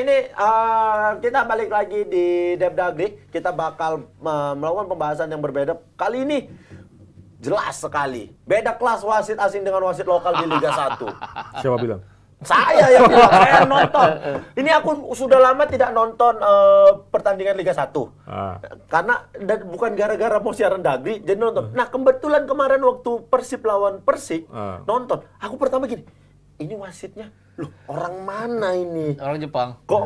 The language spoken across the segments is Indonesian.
ini kita balik lagi di Depdagri. Kita bakal melakukan pembahasan yang berbeda. Kali ini jelas sekali. Beda kelas wasit asing dengan wasit lokal di Liga 1. Siapa bilang? Saya yang bilang, saya nonton. Ini aku sudah lama tidak nonton pertandingan Liga 1. Karena bukan gara-gara mau siaran Dagri, jadi nonton. Nah, kebetulan kemarin waktu Persib lawan Persik, nonton. Aku pertama gini, ini wasitnya, loh orang mana ini? Orang Jepang. Kok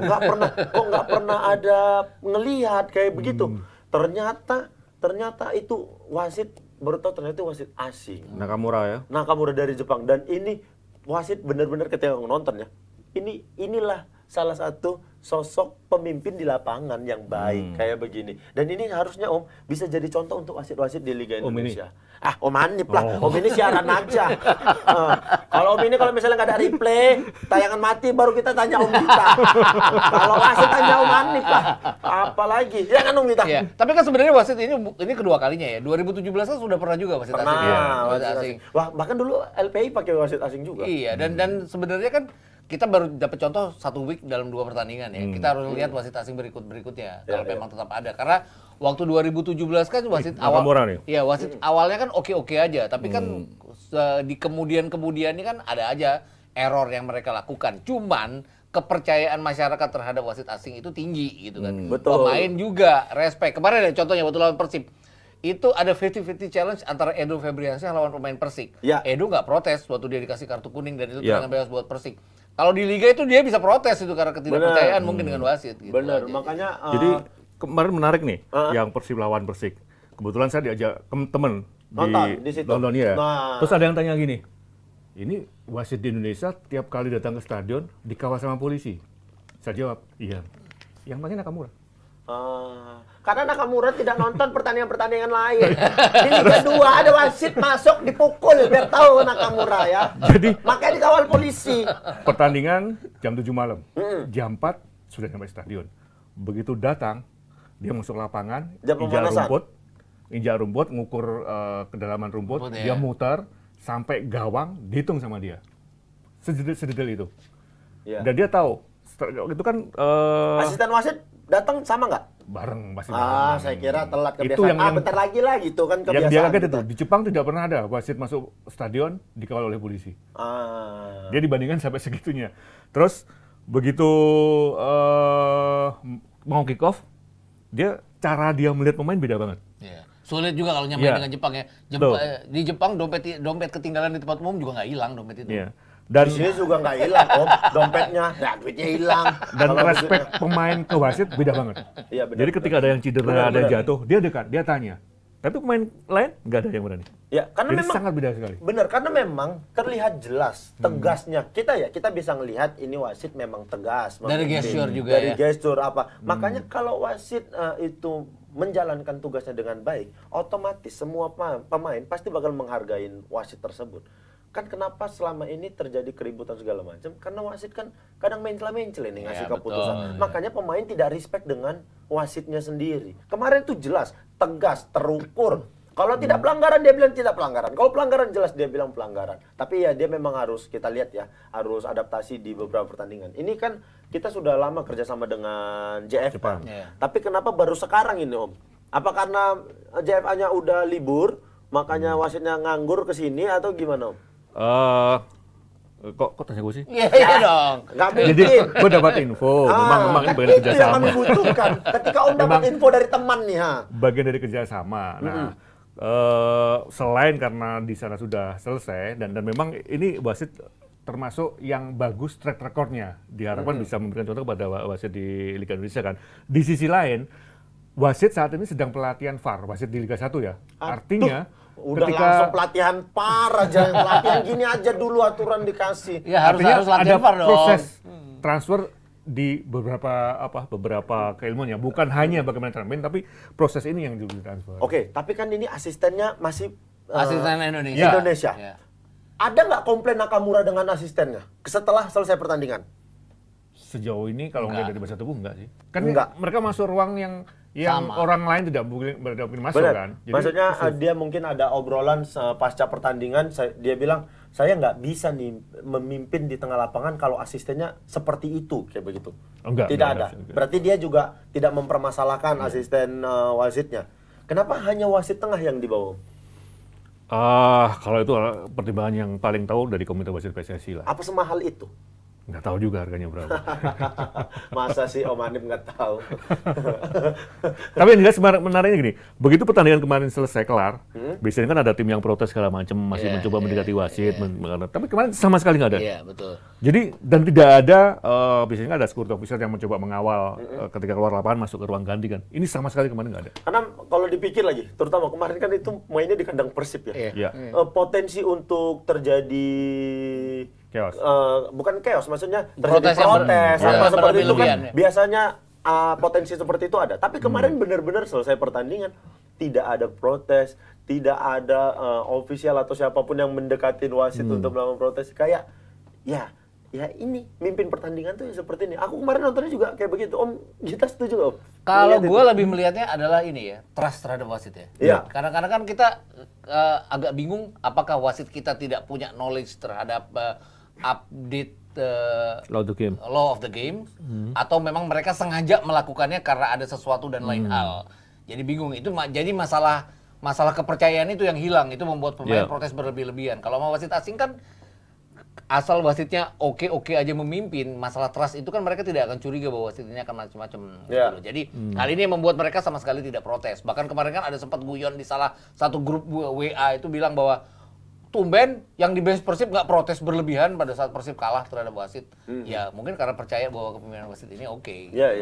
nggak pernah ada ngelihat kayak begitu? Ternyata itu wasit, baru tahu ternyata itu wasit asing. Nakamura ya? Nakamura dari Jepang. Dan ini wasit benar-benar ketika nonton ya, inilah salah satu sosok pemimpin di lapangan yang baik kayak begini. Dan ini harusnya Om bisa jadi contoh untuk wasit-wasit di Liga Indonesia. Om Hanif lah, Om ini siaran aja. Kalau Om ini kalau misalnya nggak ada replay, tayangan mati baru kita tanya Om Dita. Kalau wasit tanya Om Hanif lah, apalagi ya kan Om Dita. Ya, tapi kan sebenarnya wasit ini kedua kalinya ya. 2017 kan sudah pernah juga wasit asing. Wasit asing. Wah, bahkan dulu LPI pakai wasit asing juga. Iya, dan sebenarnya kan kita baru dapat contoh 1 week dalam 2 pertandingan ya. Kita harus lihat wasit asing berikutnya kalau memang tetap ada. Karena waktu 2017 kan wasit wasit awalnya kan oke-oke aja, tapi kan di kemudian ini kan ada aja error yang mereka lakukan. Cuman kepercayaan masyarakat terhadap wasit asing itu tinggi gitu kan. Betul. Pemain juga respect. Kemarin ada contohnya waktu lawan Persib. Itu ada 50-50 challenge antara Edo Febriansyah lawan pemain Persik. Ya. Edo nggak protes waktu dia dikasih kartu kuning dan itu tendangan bebas buat Persik. Kalau di Liga itu dia bisa protes itu karena ketidakpercayaan mungkin dengan wasit. Gitu. Bener, makanya... Jadi kemarin menarik nih, yang Persib lawan Persik. Kebetulan saya diajak temen di London ya. Terus ada yang tanya gini, ini wasit di Indonesia tiap kali datang ke stadion dikawal sama polisi. Saya jawab, iya. Yang tanya Nakamura. Karena Nakamura tidak nonton pertandingan-pertandingan lain. Di Liga 2 ada wasit masuk dipukul biar tahu Nakamura ya. Jadi makanya dikawal polisi. Pertandingan jam 7 malam. Jam 4 sudah sampai stadion. Begitu datang, dia masuk lapangan, injak rumput, ngukur kedalaman rumput, dia muter sampai gawang, dihitung sama dia. Sedetail itu. Ya. Dan dia tahu, itu kan asisten wasit datang sama nggak? Bareng, masih bareng. Saya kira telat kebiasaan. Itu yang bentar lagi lah gitu kan kebiasaan. Yang dia kaget itu, di Jepang tidak pernah ada wasit masuk stadion dikawal oleh polisi. Dia dibandingkan sampai segitunya. Terus begitu mau kick off, cara dia melihat pemain beda banget. Yeah. Sulit juga kalau nyamain dengan Jepang ya. Di Jepang dompet ketinggalan di tempat umum juga nggak hilang dompet itu. Yeah. Dan di sini juga nggak hilang Om, dompetnya, duitnya hilang. Dan respect pemain ke wasit beda banget. Iya, benar. Jadi ketika ada yang cedera, ada yang jatuh, dia dekat, dia tanya. Tapi pemain lain nggak ada yang berani. Ya, karena jadi memang sangat beda sekali. Benar, karena memang terlihat jelas tegasnya. Kita bisa melihat ini wasit memang tegas. Dari gestur juga dari gestur apa. Makanya kalau wasit itu menjalankan tugasnya dengan baik, otomatis semua pemain pasti bakal menghargai wasit tersebut. Kan kenapa selama ini terjadi keributan segala macam? Karena wasit kan kadang mencela-mencela ini ngasih keputusan. Makanya pemain tidak respect dengan wasitnya sendiri. Kemarin itu jelas, tegas, terukur. Kalau tidak pelanggaran dia bilang tidak pelanggaran. Kalau pelanggaran jelas dia bilang pelanggaran. Tapi ya dia memang harus kita lihat ya, harus adaptasi di beberapa pertandingan. Ini kan kita sudah lama kerjasama dengan JFA. Tapi kenapa baru sekarang ini Om? Apa karena JFA-nya udah libur, makanya wasitnya nganggur ke sini atau gimana Om? Kok tanya gue sih? Iya dong. Jadi gue dapat info, memang ini bagian kerjasama. Itu yang kami butuhkan. Ketika Om dapat info dari teman nih, bagian dari kerjasama. Nah, selain karena di sana sudah selesai dan memang ini wasit termasuk yang bagus track recordnya, diharapkan bisa memberikan contoh kepada wasit di Liga Indonesia kan. Di sisi lain, wasit saat ini sedang pelatihan VAR, wasit di Liga 1 ya. Artinya udah langsung pelatihan VAR aja, pelatihan gini aja dulu aturan dikasih. Ya harus latihan VAR dong. Proses transfer di beberapa keilmuannya, bukan hanya bagaimana cara main, tapi proses ini yang dulu transfer. Oke, tapi kan ini asistennya masih asisten Indonesia. Ya. Ada nggak komplain Nakamura dengan asistennya setelah selesai pertandingan? Sejauh ini kalau nggak dari bahasa tubuh enggak sih. Kan enggak. Mereka masuk ruang yang orang lain tidak boleh masuk. Kan. Jadi, maksudnya dia mungkin ada obrolan pasca pertandingan, dia bilang saya nggak bisa nih memimpin di tengah lapangan kalau asistennya seperti itu, kayak begitu. Tidak ada. Berarti dia juga tidak mempermasalahkan asisten wasitnya. Kenapa hanya wasit tengah yang dibawa? Kalau itu pertimbangan yang paling tahu dari komite wasit PSSI lah. Apa semahal itu? Nggak tahu juga harganya berapa. Masa sih Om Hanif nggak tahu? Tapi yang jelas menariknya gini, begitu pertandingan kemarin selesai kelar, biasanya kan ada tim yang protes segala macam, masih mencoba mendekati wasit, tapi kemarin sama sekali nggak ada. Iya, betul. Jadi, dan tidak ada, biasanya ada security officer yang mencoba mengawal ketika keluar lapangan masuk ke ruang ganti kan. Ini sama sekali kemarin nggak ada. Karena kalau dipikir lagi, terutama kemarin kan itu mainnya di kandang Persib ya. Iya. Potensi untuk terjadi chaos. Bukan chaos, maksudnya Protes apa seperti itu kan ya. biasanya potensi seperti itu ada. Tapi kemarin benar-benar selesai pertandingan tidak ada protes, tidak ada ofisial atau siapapun yang mendekatin wasit untuk melakukan protes. Kayak ya ini mimpin pertandingan tuh seperti ini. Aku kemarin nontonnya juga kayak begitu. Om, kita setuju Om? Kalau gue lebih melihatnya adalah ini ya, trust terhadap wasit ya. Iya. Kadang-kadang kan kita agak bingung apakah wasit kita tidak punya knowledge terhadap update law of the game atau memang mereka sengaja melakukannya karena ada sesuatu dan lain hal. Jadi bingung itu jadi masalah kepercayaan itu yang hilang, itu membuat pemain protes berlebih-lebihan. Kalau mau wasit asing kan asal wasitnya oke aja memimpin, masalah trust itu kan mereka tidak akan curiga bahwa wasit ini akan macam-macam gitu. Jadi hal ini yang membuat mereka sama sekali tidak protes. Bahkan kemarin kan ada sempat guyon di salah satu grup WA itu bilang bahwa tumben yang di bench Persib nggak protes berlebihan pada saat Persib kalah terhadap wasit. Ya mungkin karena percaya bahwa kepemimpinan wasit ini oke. Ya.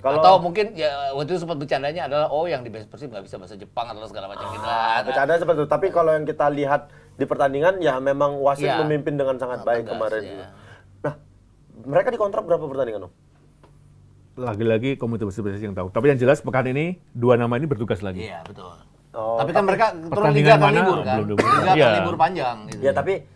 Atau mungkin ya waktu itu sempat bercandanya adalah yang di bench Persib nggak bisa bahasa Jepang atau segala macam gitu. Bercanda seperti itu. Tapi kalau yang kita lihat di pertandingan ya memang wasit memimpin dengan sangat baik kemarin. Nah, mereka dikontrak berapa pertandingan, Om? Lagi-lagi komite wasit PSSI yang tahu. Tapi yang jelas pekan ini 2 nama ini bertugas lagi. Iya, betul. Tapi kan mereka turun 3 kali libur kan? 3 kali libur panjang. Gitu. Ya tapi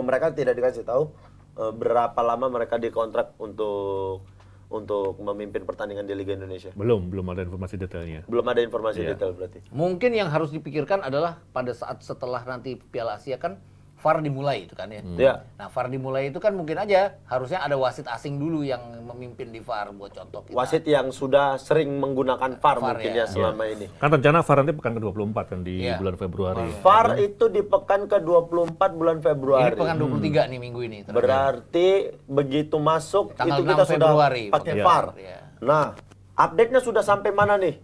mereka tidak dikasih tahu berapa lama mereka dikontrak untuk memimpin pertandingan di Liga Indonesia. Belum ada informasi detailnya. Belum ada informasi detail berarti. Mungkin yang harus dipikirkan adalah pada saat setelah nanti Piala Asia kan VAR dimulai itu kan ya. Nah, VAR dimulai itu kan mungkin aja harusnya ada wasit asing dulu yang memimpin di VAR buat contoh kita. Wasit yang sudah sering menggunakan VAR mungkin ya selama ini. Kan rencana VAR nanti pekan ke-24 kan di bulan Februari. VAR itu di pekan ke-24 bulan Februari. Ini pekan 23 nih minggu ini. Berarti begitu masuk tanggal itu kita sudah pakai VAR. Nah, update-nya sudah sampai mana nih?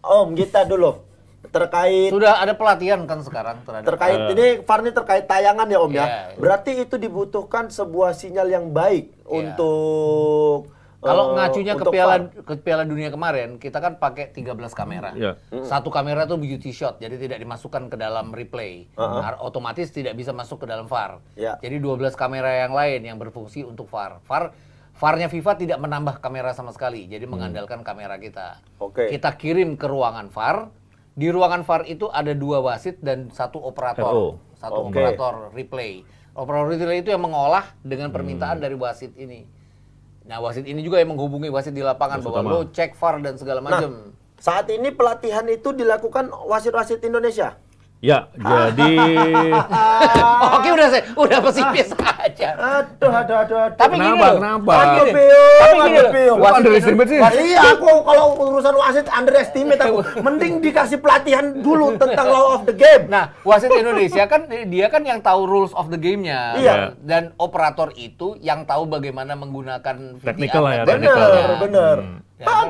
Om, kita dulu. Terkait sudah ada pelatihan kan sekarang terkait ini VAR ini terkait tayangan ya Om ya. Berarti itu dibutuhkan sebuah sinyal yang baik untuk kalau ngacunya ke Piala Dunia kemarin kita kan pakai 13 kamera. Satu kamera itu beauty shot jadi tidak dimasukkan ke dalam replay. Otomatis tidak bisa masuk ke dalam VAR. Jadi 12 kamera yang lain yang berfungsi untuk VAR. VAR-nya FIFA tidak menambah kamera sama sekali. Jadi mengandalkan kamera kita. Kita kirim ke ruangan VAR. Di ruangan VAR itu ada 2 wasit dan 1 operator. Operator replay. Operator replay itu yang mengolah dengan permintaan dari wasit ini. Nah, wasit ini juga yang menghubungi wasit di lapangan bahwa lo cek VAR dan segala macam. Saat ini pelatihan itu dilakukan wasit-wasit Indonesia. Ya, jadi Oke, udah pesimis aja. Aduh. Tapi kenapa? Underestimate sih. Iya, aku kalau urusan wasit underestimate aku. Mending dikasih pelatihan dulu tentang law of the game. Nah, wasit Indonesia kan dia kan yang tahu rules of the game-nya. Dan operator itu yang tahu bagaimana menggunakan VTR. Teknikal lah ya. Bener.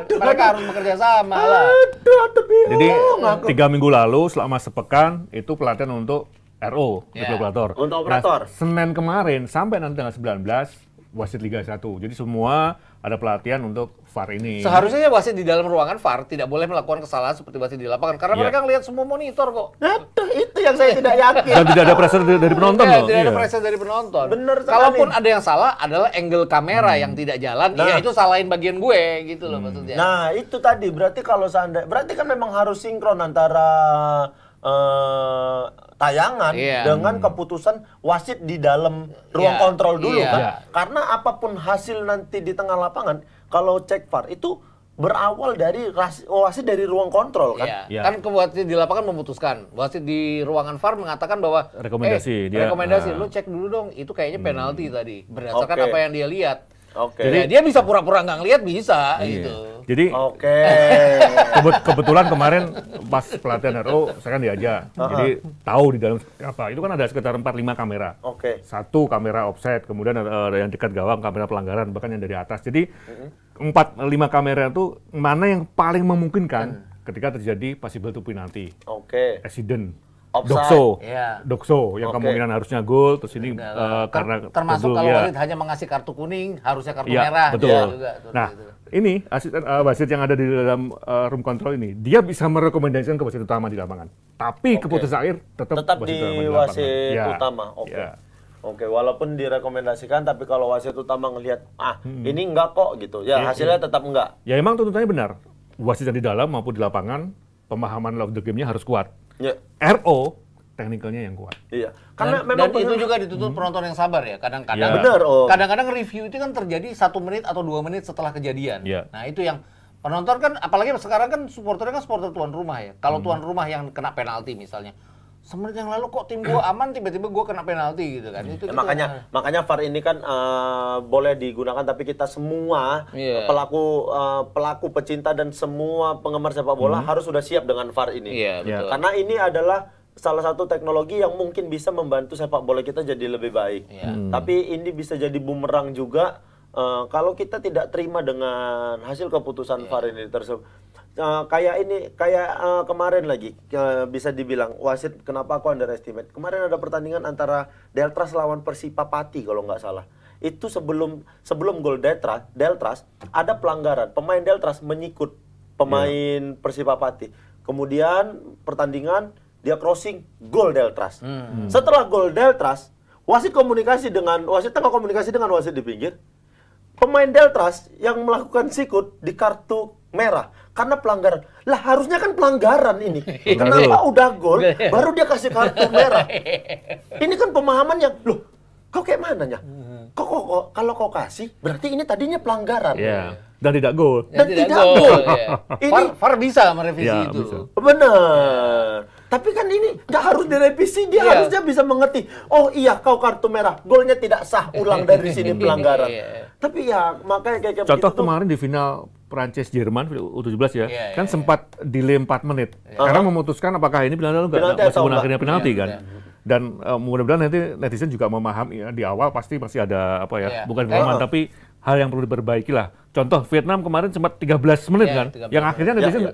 Mereka harus bekerja sama lah. Jadi 3 minggu lalu selama sepekan itu pelatihan untuk RO, operator. Untuk operator. Nah, Senin kemarin sampai nanti tanggal 19 wasit Liga 1. Jadi semua ada pelatihan untuk VAR ini. Seharusnya wasit di dalam ruangan VAR tidak boleh melakukan kesalahan seperti wasit di lapangan karena mereka ngelihat semua monitor kok. Itu yang saya tidak yakin. Dan tidak ada pressure dari penonton loh. Tidak ada pressure dari penonton. Bener sekali. Kalaupun ada yang salah adalah angle kamera yang tidak jalan. Ya itu salahin bagian gue gitu loh maksudnya. Nah, itu tadi berarti kalau berarti kan memang harus sinkron antara tayangan dengan keputusan wasit di dalam ruang kontrol dulu kan. Karena apapun hasil nanti di tengah lapangan, kalau cek VAR itu berawal dari wasit dari ruang kontrol kan? Iya. Kan wasit di lapangan memutuskan, wasit di ruangan VAR mengatakan bahwa rekomendasi, lu cek dulu dong, itu kayaknya penalti tadi berdasarkan apa yang dia lihat. Jadi dia bisa pura-pura nggak ngelihat bisa gitu. Jadi kebetulan kemarin pas pelatihan RO saya kan diajak. Jadi tahu di dalam apa itu kan ada sekitar 4-5 kamera. Satu kamera offset, kemudian ada yang dekat gawang kamera pelanggaran, bahkan yang dari atas. Jadi 4-5 kamera itu mana yang paling memungkinkan ketika terjadi possible to penalti. Accident. Dokso yang kemungkinan harusnya gol, terus ini karena termasuk kalau wasit hanya mengasih kartu kuning harusnya kartu merah. Betul. Nah, ini wasit yang ada di dalam room control ini dia bisa merekomendasikan ke wasit utama di lapangan. Tapi keputusan akhir tetap di wasit utama. Oke, walaupun direkomendasikan, tapi kalau wasit utama ngelihat ini enggak kok gitu, hasilnya tetap enggak. Ya emang tuntutannya benar. Wasit yang di dalam maupun di lapangan pemahaman love the game-nya harus kuat. RO teknikalnya yang kuat. Karena memang itu juga dituntut penonton yang sabar ya. Kadang-kadang kadang-kadang review itu kan terjadi 1 menit atau 2 menit setelah kejadian. Nah, itu yang penonton kan apalagi sekarang kan supporternya kan supporter tuan rumah ya. Kalau tuan rumah yang kena penalti misalnya, semenit yang lalu kok tim gua aman, tiba-tiba gua kena penalti gitu kan. Itu makanya VAR ini kan boleh digunakan, tapi kita semua pelaku pecinta dan semua penggemar sepak bola harus sudah siap dengan VAR ini. Karena ini adalah salah satu teknologi yang mungkin bisa membantu sepak bola kita jadi lebih baik. Tapi ini bisa jadi bumerang juga kalau kita tidak terima dengan hasil keputusan VAR ini tersebut. Kayak kemarin lagi bisa dibilang wasit kenapa aku underestimate. Kemarin ada pertandingan antara Deltras lawan Persipapati kalau nggak salah. Itu sebelum gol Deltras ada pelanggaran. Pemain Deltras menyikut pemain Persipapati. Kemudian pertandingan dia crossing gol Deltras. Setelah gol Deltras, wasit tengah komunikasi dengan wasit di pinggir. Pemain Deltras yang melakukan sikut di kartu merah karena pelanggaran. Lah harusnya kan pelanggaran ini. Kenapa udah gol baru dia kasih kartu merah? Ini kan pemahaman yang loh, kau kayak mananya? Kok kalau kau kasih berarti ini tadinya pelanggaran. Dan tidak gol. Ini VAR bisa merevisi itu. Bisa. Benar. Tapi kan ini nggak harus direvisi, dia harusnya bisa mengerti. Oh iya, kau kartu merah, golnya tidak sah, ulang dari sini pelanggaran. Tapi ya makanya kayak contoh kemarin di final Prancis Jerman U17 kan sempat delay 4 menit. Karena memutuskan apakah ini penalti atau akhirnya penalti kan. Dan mudah-mudahan nanti netizen juga memahami di awal pasti masih ada bukan kelemahan tapi hal yang perlu diperbaiki lah. Contoh Vietnam kemarin sempat 13 menit kan, yang akhirnya netizen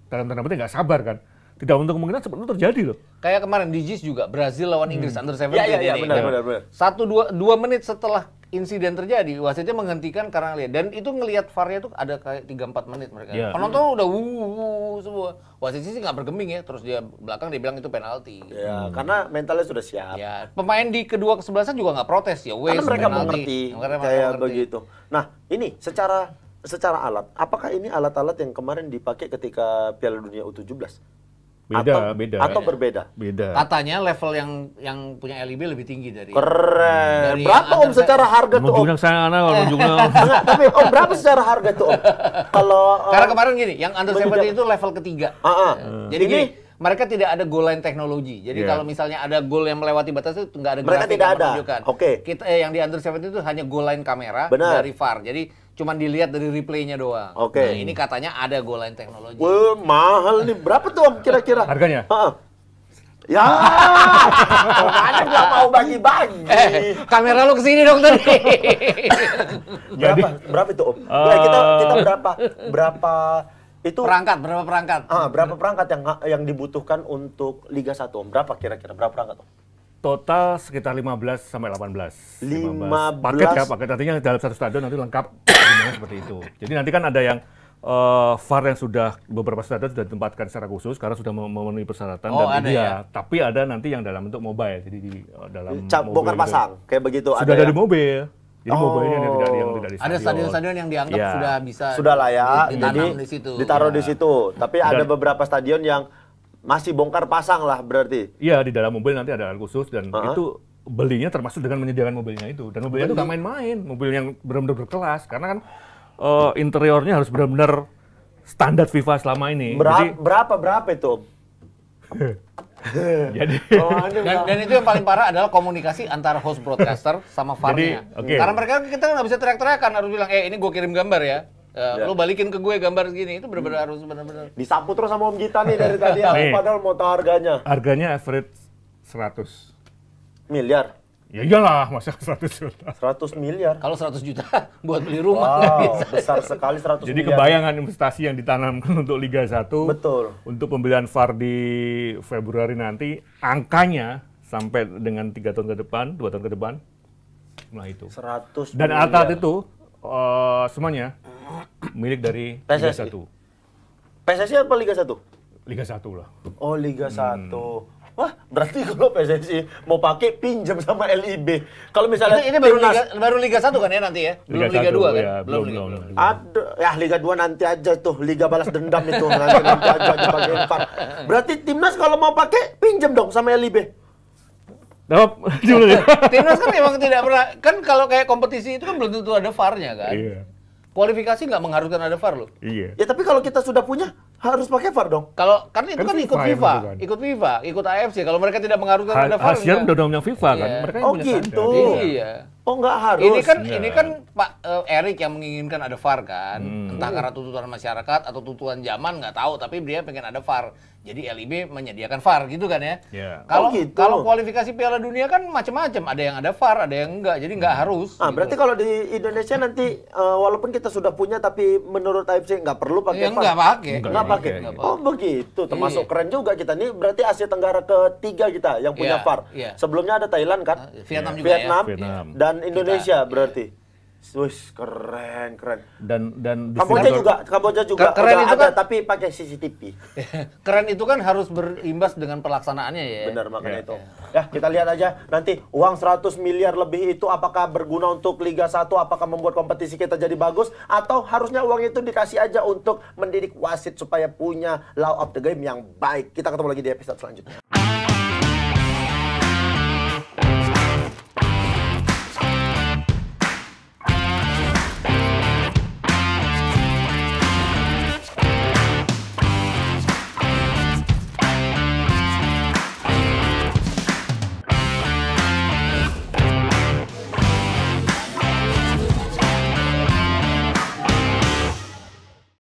dalam tanda petik nggak sabar kan. Tidak untuk kemungkinan seperti itu terjadi loh. Kayak kemarin di JIS juga Brazil lawan Inggris under 17 ini. Benar. 1-2 menit setelah insiden terjadi, wasitnya menghentikan karena lihat. Dan itu ngelihat VAR-nya tuh ada kayak 3-4 menit mereka. Penonton udah semua. Wasit sih nggak bergeming ya, terus dia belakang dia bilang itu penalti. Karena mentalnya sudah siap. Pemain di kedua kesebelasan juga nggak protes ya. Karena mereka mengerti kayak begitu. Nah, ini secara alat, apakah ini alat-alat yang kemarin dipakai ketika Piala Dunia U17? Beda. Atau berbeda? Beda. Katanya level yang punya LIB lebih tinggi dari. Keren. Berapa Om secara harga tuh Om? Tapi Om berapa secara harga tuh Om? Karena kemarin gini, yang under 17 itu level ketiga. Jadi gini, mereka tidak ada goal line teknologi. Jadi kalau misalnya ada gol yang melewati batas itu nggak ada grafik yang menunjukkan. Kita yang di under 17 itu hanya goal line kamera dari VAR. Jadi cuma dilihat dari replaynya doang. Nah, ini katanya ada goal line teknologi. Wah, mahal nih. Berapa tuh Om kira-kira? Harganya? Ya, makanya nggak mau bagi-bagi. Kamera lu kesini dong tadi. Berapa itu Om? Kita berapa itu? Berapa perangkat? Berapa perangkat yang dibutuhkan untuk Liga 1 Om? Berapa kira-kira? Berapa perangkat Om? Total sekitar 15 sampai 18. 15 paket artinya dalam satu stadion nanti lengkap seperti itu. Jadi nanti kan ada yang VAR yang sudah beberapa stadion sudah ditempatkan secara khusus karena sudah memenuhi persyaratan tapi ada nanti yang dalam bentuk mobile. Jadi di dalam bongkar pasang kayak begitu sudah ada di mobil. Jadi mobilnya yang tidak di stadion. Ada stadion-stadion yang dianggap sudah bisa ditanam di situ. Ditaruh di situ. Tapi ada beberapa stadion yang masih bongkar pasang lah berarti. Iya, di dalam mobil nanti ada alat khusus dan itu belinya termasuk dengan menyediakan mobilnya itu. Dan mobilnya itu nggak main-main, mobil yang benar-benar berkelas. Karena kan interiornya harus benar-benar standar FIFA selama ini. Berapa itu, Om? Jadi dan itu yang paling parah adalah komunikasi antara host broadcaster sama VAR-nya. Karena mereka kita nggak bisa teriak-teriakan, harus bilang, ini gue kirim gambar ya. Lu balikin ke gue gambar segini, itu benar-benar harus benar-benar. Disapu terus sama Om Gita nih dari tadi, padahal mau tahu harganya. Harganya average 100 miliar. Ya iyalah, masa 100 juta. 100 miliar. Kalau 100 juta buat beli rumah besar sekali 100 Jadi miliar. kebayangan investasi yang ditanamkan untuk Liga 1. Betul. Untuk pembelian VAR di Februari nanti, angkanya sampai dengan 3 tahun ke depan, 2 tahun ke depan, nah itu. 100 Dan miliar. alat itu semuanya milik dari Liga 1. PSSI apa Liga 1? Liga 1 lah. Oh, Liga 1. Wah, berarti kalau PSSI mau pakai pinjam sama LIB. Kalau misalnya ini baru Liga 1 kan ya nanti ya? Belum Liga 2 kan? Ya, belum. Ada, ya Liga 2 nanti aja tuh, Liga balas dendam itu nanti aja dipakai VAR. Berarti timnas kalau mau pakai pinjam dong sama LIB. Timnas kan memang tidak pernah, kan kalau kayak kompetisi itu kan belum tentu ada VAR-nya kan? Iya. Kualifikasi nggak mengharuskan ada VAR loh. Iya. Ya tapi kalau kita sudah punya, harus pakai VAR dong. Kalau karena itu kan ikut FIFA, ikut ikut AFC. Kalau mereka tidak mengharuskan ada VAR, hasil undang-undang FIFA kan, mereka yang punya gitu. Iya. Oh nggak harus. Ini kan Pak Erik yang menginginkan ada VAR kan, entah karena tuntutan masyarakat atau tuntutan zaman nggak tahu, tapi dia pengen ada VAR. Jadi LIB menyediakan VAR gitu kan ya. Kalau kualifikasi Piala Dunia kan macam-macam, ada yang ada VAR, ada yang enggak. Jadi nggak harus. Gitu. Berarti kalau di Indonesia nanti walaupun kita sudah punya tapi menurut AFC nggak perlu pakai VAR. Nggak pakai. Oh begitu, termasuk keren juga kita nih. Berarti Asia Tenggara ketiga kita yang punya VAR. Sebelumnya ada Thailand kan, Vietnam dan Indonesia berarti. Wih, keren. Dan Kamboja juga keren itu ada kan, tapi pakai CCTV. Keren itu kan harus berimbas dengan pelaksanaannya ya. Benar, makanya itu. Ya, kita lihat aja nanti uang 100 miliar lebih itu apakah berguna untuk Liga 1, apakah membuat kompetisi kita jadi bagus, atau harusnya uang itu dikasih aja untuk mendidik wasit supaya punya law of the game yang baik. Kita ketemu lagi di episode selanjutnya.